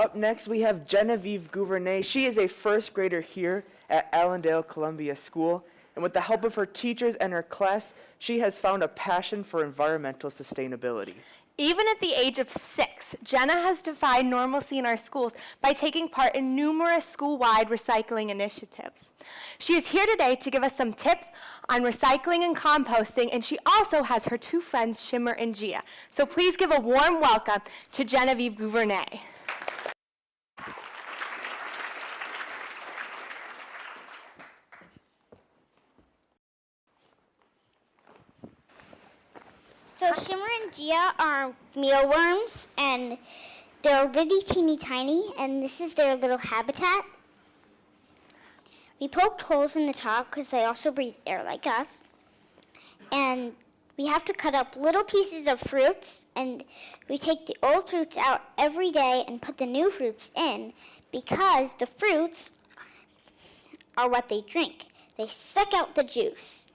Up next, we have Genevieve Gouvernet. She is a first grader here at Allendale Columbia School, and with the help of her teachers and her class, she has found a passion for environmental sustainability. Even at the age of 6, Genna has defied normalcy in our schools by taking part in numerous school-wide recycling initiatives. She is here today to give us some tips on recycling and composting, and she also has her 2 friends, Shimmer and Gia. So please give a warm welcome to Genevieve Gouvernet. So Shimmer and Gia are mealworms, and they're really teeny tiny, and this is their little habitat. We poked holes in the top because they also breathe air like us. And we have to cut up little pieces of fruits, and we take the old fruits out every day and put the new fruits in because the fruits are what they drink. They suck out the juice.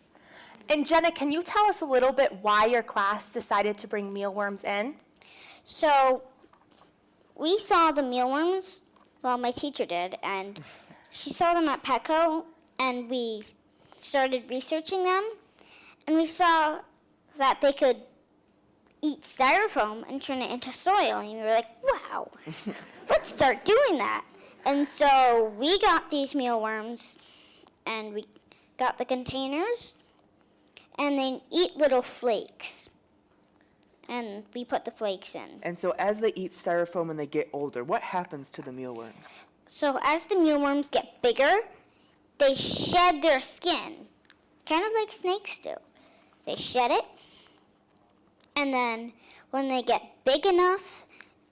And Genna, can you tell us a little bit why your class decided to bring mealworms in? So we saw the mealworms, well, my teacher did, and she saw them at Petco, and we started researching them, and we saw that they could eat styrofoam and turn it into soil, and we were like, wow, let's start doing that. And so we got these mealworms, and we got the containers, and they eat little flakes, and we put the flakes in. And so as they eat styrofoam and they get older, what happens to the mealworms? So as the mealworms get bigger, they shed their skin, kind of like snakes do. They shed it, and then when they get big enough,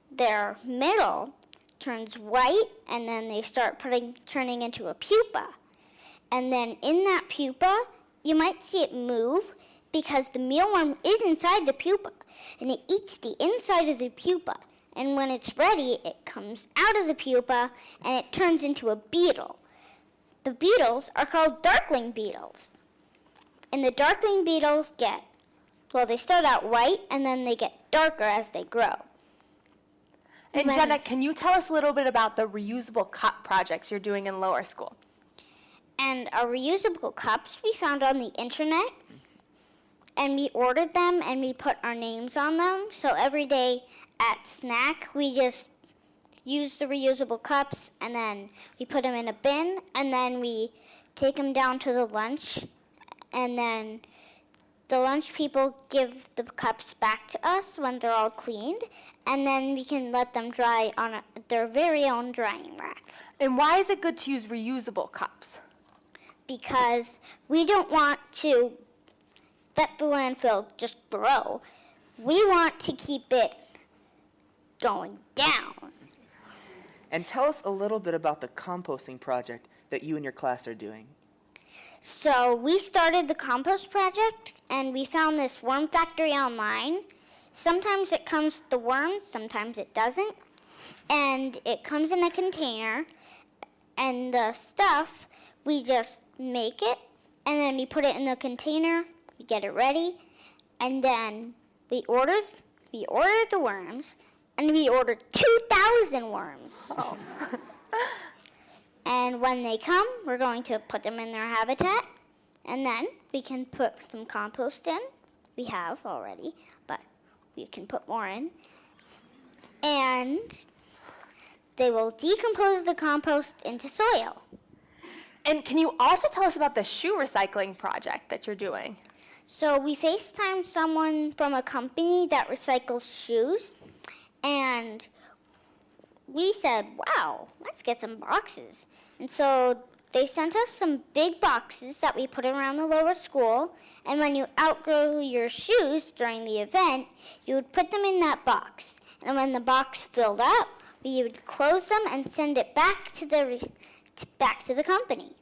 their middle turns white, and then they start turning into a pupa. And then in that pupa, you might see it move because the mealworm is inside the pupa, and it eats the inside of the pupa. And when it's ready, it comes out of the pupa, and it turns into a beetle. The beetles are called Duckling Beatles. And the Duckling Beetles they start out white, and then they get darker as they grow. And Genna, can you tell us a little bit about the Reusable Cup Projects you're doing in lower school? And our reusable cups we found on the internet, and we ordered them, and we put our names on them. So every day at snack, we just use the reusable cups, and then we put them in a bin, and then we take them down to the lunch, and then the lunch people give the cups back to us when they're all cleaned, and then we can let them dry on their very own drying rack. And why is it good to use reusable cups? Because we don't want to let the landfill just grow. We want to keep it going down. And tell us a little bit about the composting project that you and your class are doing. So we started the compost project, and we found this worm factory online. Sometimes it comes with the worms, sometimes it doesn't. And it comes in a container, and the stuff, we just make it, and then we put it in the container, we get it ready, and then we order the worms, and we ordered 2,000 worms. Oh. And when they come, we're going to put them in their habitat, and then we can put some compost in. We have already, but we can put more in. And they will decompose the compost into soil. And can you also tell us about the shoe recycling project that you're doing? So we FaceTimed someone from a company that recycles shoes, and we said, wow, let's get some boxes. And so they sent us some big boxes that we put around the lower school, and when you outgrow your shoes during the event, you would put them in that box. And when the box filled up, we would close them and send it back to the company.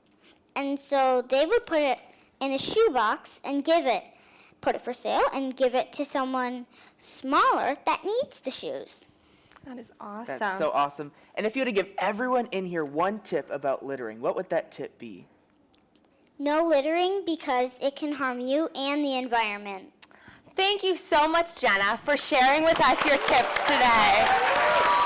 And so they would put it in a shoe box and put it for sale and give it to someone smaller that needs the shoes. That is awesome. That's so awesome. And if you were to give everyone in here one tip about littering, what would that tip be? No littering because it can harm you and the environment. Thank you so much, Genna, for sharing with us your tips today.